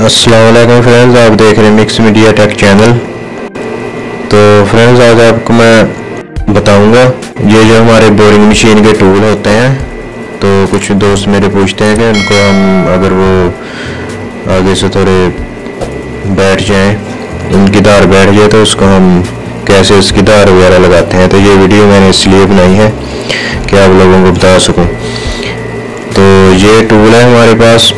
अस्सलाम वालेकुम फ्रेंड्स, आप देख रहे हैं मिक्स मीडिया टेक चैनल। तो फ्रेंड्स, आज आपको मैं बताऊंगा ये जो हमारे बोरिंग मशीन के टूल होते हैं। तो कुछ दोस्त मेरे पूछते हैं कि उनको हम अगर वो आगे से थोड़े बैठ जाएं, उनकी धार बैठ जाए तो उसको हम कैसे उसकी धार वगैरह लगाते हैं। तो ये वीडियो मैंने इसलिए बनाई है कि आप लोगों को बता सकूं। तो ये टूल है हमारे पास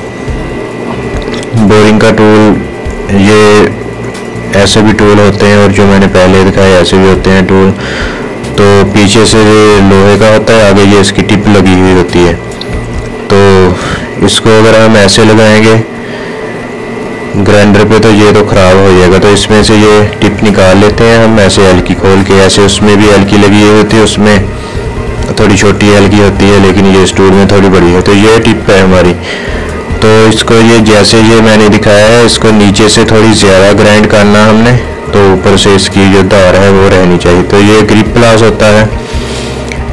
बोरिंग का टूल। ये ऐसे भी टूल होते हैं और जो मैंने पहले दिखाए ऐसे भी होते हैं टूल। तो पीछे से ये लोहे का होता है, आगे ये इसकी टिप लगी हुई होती है। तो इसको अगर हम ऐसे लगाएंगे ग्राइंडर पे तो ये तो ख़राब हो जाएगा। तो इसमें से ये टिप निकाल लेते हैं हम ऐसे हल्की खोल के। ऐसे उसमें भी हल्की लगी हुई होती है, उसमें थोड़ी छोटी हल्की होती है, लेकिन ये स्टूल में थोड़ी बड़ी है। तो ये टिप है हमारी। तो इसको ये जैसे ये मैंने दिखाया है, इसको नीचे से थोड़ी ज़्यादा ग्राइंड करना हमने, तो ऊपर से इसकी जो धार है वो रहनी चाहिए। तो ये ग्रिप प्लास होता है।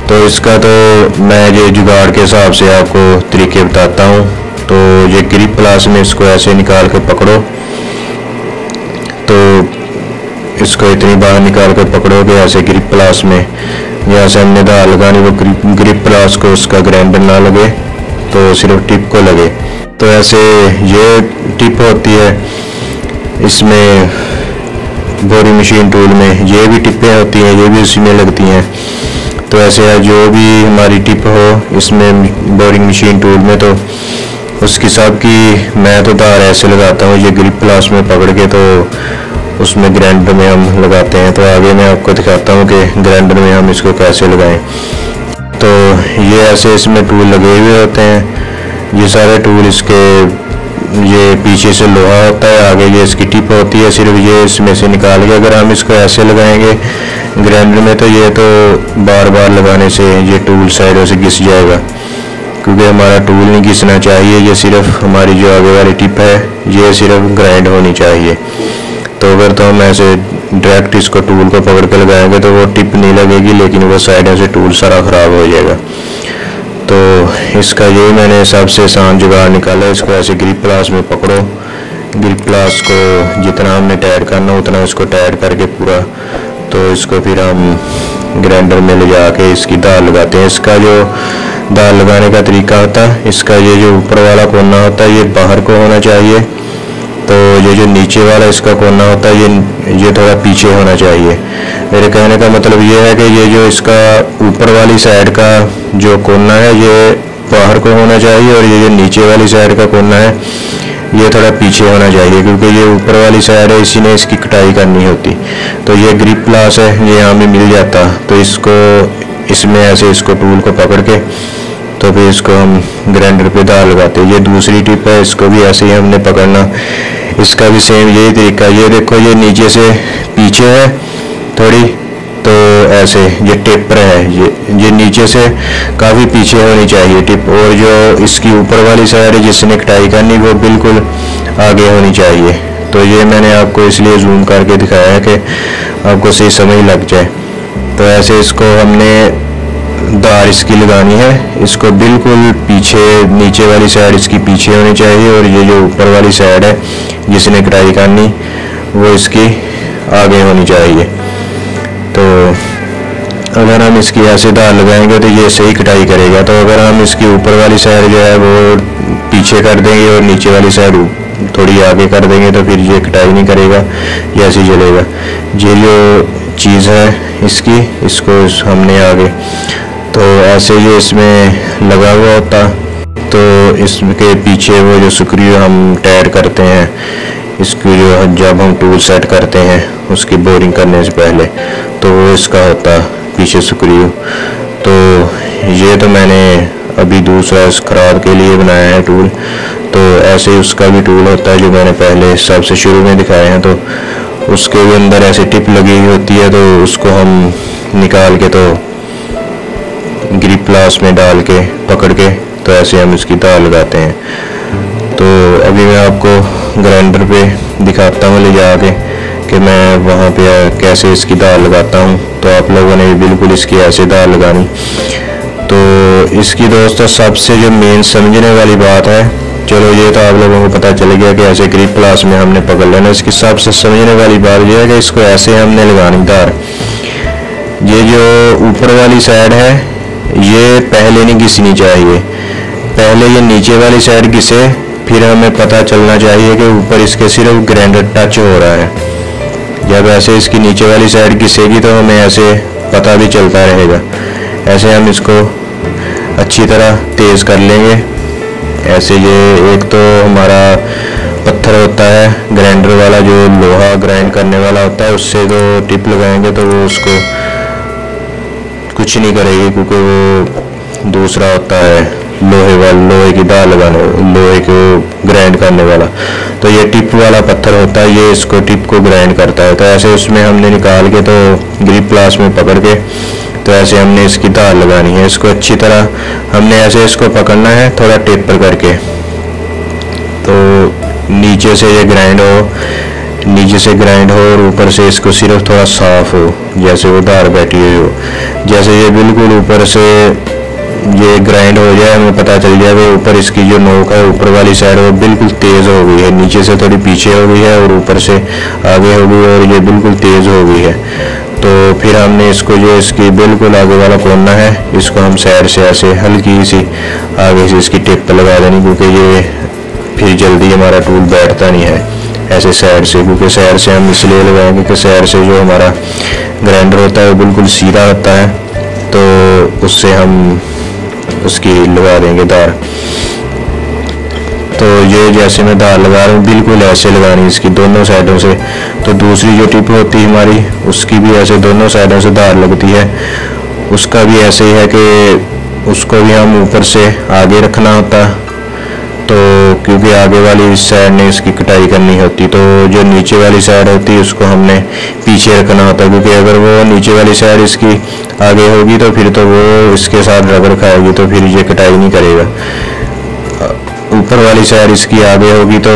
तो इसका तो मैं ये जुगाड़ के हिसाब से आपको तरीके बताता हूँ। तो ये ग्रिप प्लास में इसको ऐसे निकाल के पकड़ो, तो इसको इतनी बाहर निकाल कर पकड़ोगे ऐसे ग्रिप प्लास में, जहाँ से हमने धार लगानी वो ग्रिप प्लास को उसका ग्राइंडर ना लगे, तो सिर्फ टिप को लगे। तो ऐसे ये टिप होती है इसमें बोरिंग मशीन टूल में, ये भी टिपें होती हैं, ये भी उसी में लगती हैं। तो ऐसे जो भी हमारी टिप हो इसमें बोरिंग मशीन टूल में, तो उसकी सब की मैं तो धार ऐसे लगाता हूँ, ये ग्रिप प्लास में पकड़ के तो उसमें ग्राइंडर में हम लगाते हैं। तो आगे मैं आपको दिखाता हूँ कि ग्राइंडर में हम इसको कैसे लगाएं। तो ये ऐसे इसमें टूल लगे हुए होते हैं, ये सारे टूल। इसके ये पीछे से लोहा होता है, आगे ये इसकी टिप होती है, सिर्फ ये इसमें से निकाल के अगर हम इसको ऐसे लगाएंगे ग्राइंडर में तो ये तो बार बार लगाने से ये टूल साइडों से घिस जाएगा, क्योंकि हमारा टूल नहीं घिसना चाहिए। ये सिर्फ हमारी जो आगे वाली टिप है ये सिर्फ ग्राइंड होनी चाहिए। तो अगर तो हम ऐसे डायरेक्ट इसको टूल को पकड़ के लगाएंगे तो वो टिप नहीं लगेगी, लेकिन वो साइडों से टूल सारा ख़राब हो जाएगा। तो इसका यही मैंने सबसे आसान जुगाड़ निकाला। इसको ऐसे ग्रिप प्लास में पकड़ो, ग्रिप प्लास को जितना हमने टाइट करना उतना इसको टाइट करके पूरा, तो इसको फिर हम ग्राइंडर में ले जाके इसकी धार लगाते हैं। इसका जो धार लगाने का तरीका होता है, इसका ये जो ऊपर वाला कोना होता है ये बाहर को होना चाहिए। तो ये जो नीचे वाला इसका कोना होता है ये थोड़ा पीछे होना चाहिए। मेरे कहने का मतलब ये है कि ये जो इसका ऊपर वाली साइड का जो कोना है ये बाहर को होना चाहिए, और ये जो नीचे वाली साइड का कोना है ये थोड़ा पीछे होना चाहिए, क्योंकि ये ऊपर वाली साइड है इसी ने इसकी कटाई करनी होती। तो ये ग्रिप प्लास है, ये यहाँ भी मिल जाता। तो इसको इसमें ऐसे इसको टूल को पकड़ के तो फिर इसको हम ग्राइंडर पे धार लगाते हैं। ये दूसरी टिप है, इसको भी ऐसे ही हमने पकड़ना। इसका भी सेम यही तरीका। ये देखो ये नीचे से पीछे है थोड़ी, तो ऐसे ये टेपर है, ये नीचे से काफ़ी पीछे होनी चाहिए टिप, और जो इसकी ऊपर वाली साइड है जिसने कटाई करनी वो बिल्कुल आगे होनी चाहिए। तो ये मैंने आपको इसलिए जूम करके दिखाया है कि आपको सही समझ लग जाए। तो ऐसे इसको हमने धार इसकी लगानी है, इसको बिल्कुल पीछे, नीचे वाली साइड इसकी पीछे होनी चाहिए, और ये जो ऊपर वाली साइड है जिसने कटाई करनी वो इसकी आगे होनी चाहिए। तो अगर हम इसकी ऐसे धार लगाएंगे तो ये सही कटाई करेगा। तो अगर हम इसकी ऊपर वाली साइड जो है वो पीछे कर देंगे और नीचे वाली साइड थोड़ी आगे कर देंगे तो फिर ये कटाई नहीं करेगा, ये ऐसे ही चलेगा। ये जो चीज़ है इसकी, इसको हमने आगे तो ऐसे ये इसमें लगा हुआ होता। तो इसके पीछे वो जो स्क्रू हम टाइट करते हैं, इसकी जो जब हम टूल सेट करते हैं उसकी बोरिंग करने से पहले, तो वो इसका होता पीछे स्क्रू। तो ये तो मैंने अभी दूसरा खराद के लिए बनाया है टूल। तो ऐसे ही उसका भी टूल होता है जो मैंने पहले सबसे शुरू में दिखाए हैं। तो उसके भी अंदर ऐसे टिप लगी हुई होती है, तो उसको हम निकाल के तो ग्रिप प्लास में डाल के पकड़ के तो ऐसे हम इसकी धार लगाते हैं। तो अभी मैं आपको ग्राइंडर पे दिखाता हूँ ले जाके कि मैं वहाँ पे कैसे इसकी धार लगाता हूँ। तो आप लोगों ने बिल्कुल इसकी ऐसे धार लगानी। तो इसकी दोस्तों सबसे जो मेन समझने वाली बात है चलो ये तो आप लोगों को पता चल गया कि ऐसे ग्रिप प्लास में हमने पकड़ लेना। इसकी सबसे समझने वाली बात यह है कि इसको ऐसे हमने लगानी धार। ये जो ऊपर वाली साइड है ये पहले नहीं घिसनी चाहिए, पहले ये नीचे वाली साइड घिसे, फिर हमें पता चलना चाहिए कि ऊपर इसके सिर्फ ग्राइंडर टच हो रहा है। जब ऐसे इसकी नीचे वाली साइड घिसेगी तो हमें ऐसे पता भी चलता रहेगा। ऐसे हम इसको अच्छी तरह तेज़ कर लेंगे। ऐसे ये एक तो हमारा पत्थर होता है ग्राइंडर वाला, जो लोहा ग्राइंड करने वाला होता है, उससे जो टिप लगाएंगे तो वो उसको कुछ नहीं करेगी, क्योंकि वो दूसरा होता है लोहे की दाल लगाने, लोहे को ग्राइंड करने वाला। तो ये टिप वाला पत्थर होता है, ये इसको टिप को ग्राइंड करता है। तो ऐसे उसमें हमने निकाल के तो ग्रिप प्लास में पकड़ के तो ऐसे हमने इसकी धार लगानी है। इसको अच्छी तरह हमने ऐसे इसको पकड़ना है थोड़ा टेपर करके, तो नीचे से ये ग्राइंड हो, नीचे से ग्राइंड हो और ऊपर से इसको सिर्फ थोड़ा साफ हो, जैसे वो धार बैठी हुई हो। जैसे ये बिल्कुल ऊपर से ये ग्राइंड हो जाए, हमें पता चल जाए कि ऊपर इसकी जो नोक है ऊपर वाली साइड वो बिल्कुल तेज़ हो गई है, नीचे से थोड़ी पीछे हो गई है और ऊपर से आगे हो गई और ये बिल्कुल तेज़ हो गई है। तो फिर हमने इसको जो इसकी बिल्कुल आगे वाला कोना है इसको हम साइड से ऐसे हल्की सी आगे से इसकी टिप पर लगा देनी, क्योंकि ये फिर जल्दी हमारा टूल बैठता नहीं है ऐसे साइड से। क्योंकि साइड से हम इसलिए लगाएंगे कि साइड से जो हमारा ग्राइंडर होता है वो बिल्कुल सीधा होता है, तो उससे हम उसकी लगा देंगे धार। तो ये जैसे मैं धार लगा रहा हूँ बिल्कुल ऐसे लगानी इसकी दोनों साइडों से। तो दूसरी जो टिप होती है हमारी उसकी भी ऐसे दोनों साइडों से धार लगती है, उसका भी ऐसे ही है कि उसको भी हम ऊपर से आगे रखना होता, तो क्योंकि आगे वाली इस साइड ने इसकी कटाई करनी होती, तो जो नीचे वाली साइड होती है उसको हमने पीछे रखना होता, क्योंकि अगर वो नीचे वाली साइड इसकी आगे होगी तो फिर तो वो इसके साथ रगड़ खाएगी, तो फिर ये कटाई नहीं करेगा। ऊपर वाली साइड इसकी आगे होगी तो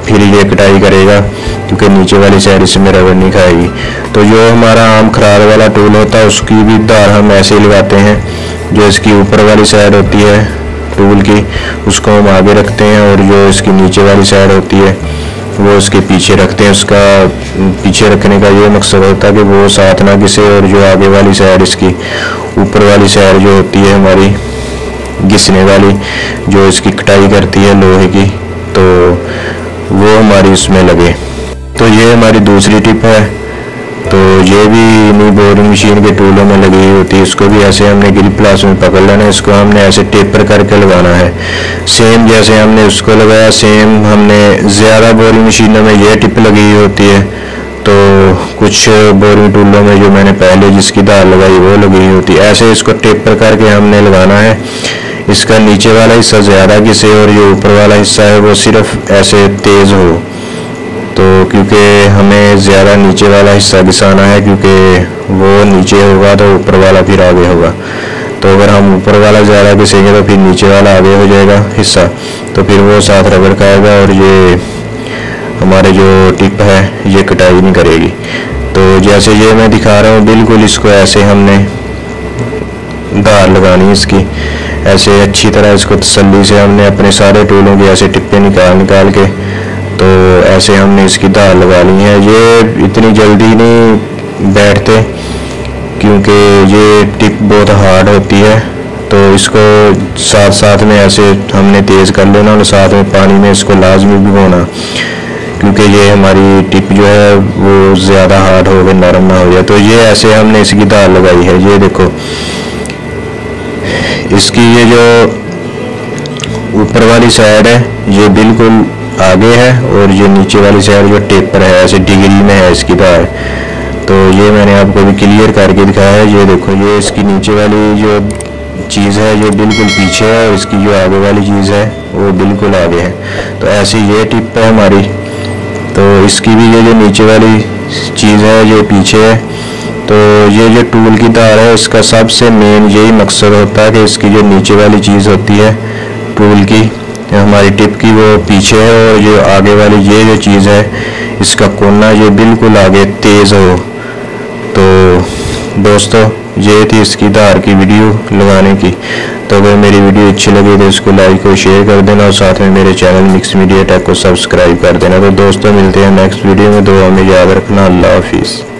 फिर ये कटाई करेगा, क्योंकि नीचे वाली साइड इसमें रगड़ नहीं खाएगी। तो जो हमारा आम खराद वाला टूल होता है उसकी भी धार हम ऐसे ही लगाते हैं। जो इसकी ऊपर वाली साइड होती है टूल की उसको हम आगे रखते हैं, और जो इसकी नीचे वाली साइड होती है वो उसके पीछे रखते हैं। उसका पीछे रखने का ये मकसद होता है कि वो साथ ना घिसे, और जो आगे वाली साइड इसकी ऊपर वाली साइड जो होती है हमारी घिसने वाली, जो इसकी कटाई करती है लोहे की, तो वो हमारी उसमें लगे। तो ये हमारी दूसरी टिप है। तो ये भी इन्हीं बोरिंग मशीन के टूलों में लगी हुई होती है। इसको भी ऐसे हमने ग्रिप प्लास में पकड़ लेना है, इसको हमने ऐसे टेपर करके लगाना है। सेम जैसे हमने उसको लगाया सेम हमने ज़्यादा बोरिंग मशीनों में ये टिप लगी हुई होती है, तो कुछ बोरिंग टूलों में जो मैंने पहले जिसकी धार लगाई वो लगी हुई होती है। ऐसे इसको टेपर करके हमने लगाना है। इसका नीचे वाला हिस्सा ज़्यादा घिसे और जो ऊपर वाला हिस्सा है वो सिर्फ ऐसे तेज़ हो, तो क्योंकि हमें ज़्यादा नीचे वाला हिस्सा घिसाना है, क्योंकि वो नीचे होगा तो ऊपर वाला फिर आगे होगा। तो अगर हम ऊपर वाला ज़्यादा घिसेंगे तो फिर नीचे वाला आगे हो जाएगा हिस्सा, तो फिर वो साथ रगड़ खाएगा और ये हमारे जो टिप है ये कटाई नहीं करेगी। तो जैसे ये मैं दिखा रहा हूँ बिल्कुल इसको ऐसे हमने धार लगानी इसकी, ऐसे अच्छी तरह इसको तसल्ली से हमने अपने सारे टूलों की ऐसे टिप्पे निकाल के तो ऐसे हमने इसकी धार लगा ली है। ये इतनी जल्दी नहीं बैठते क्योंकि ये टिप बहुत हार्ड होती है, तो इसको साथ साथ में ऐसे हमने तेज़ कर लेना और साथ में पानी में इसको लाजमी भिगोना, क्योंकि ये हमारी टिप जो है वो ज़्यादा हार्ड हो गई, नरम ना हो जाए। तो ये ऐसे हमने इसकी धार लगाई है। ये देखो इसकी ये जो ऊपर वाली साइड है ये बिल्कुल आगे है, और ये नीचे वाली साइड जो टेपर है ऐसे डिग्री में है इसकी धार। तो ये मैंने आपको भी क्लियर करके दिखाया है। ये देखो ये इसकी नीचे वाली जो चीज़ है ये बिल्कुल पीछे है, और इसकी जो आगे वाली चीज़ है वो बिल्कुल आगे है। तो ऐसी ये टिप है हमारी। तो इसकी भी ये जो नीचे वाली चीज़ है ये पीछे है। तो ये जो टूल की धार है इसका सबसे मेन यही मकसद होता है कि इसकी जो नीचे वाली चीज़ होती है टूल की हमारी टिप की वो पीछे है, और जो आगे वाली ये जो चीज़ है इसका कोना ये बिल्कुल आगे तेज़ हो। तो दोस्तों ये थी इसकी धार की वीडियो लगाने की। तो अगर मेरी वीडियो अच्छी लगी तो इसको लाइक और शेयर कर देना और साथ में मेरे चैनल मिक्स मीडिया टेक को सब्सक्राइब कर देना। तो दोस्तों मिलते हैं नेक्स्ट वीडियो में, दुआ में याद रखना। अल्लाह हाफिज़।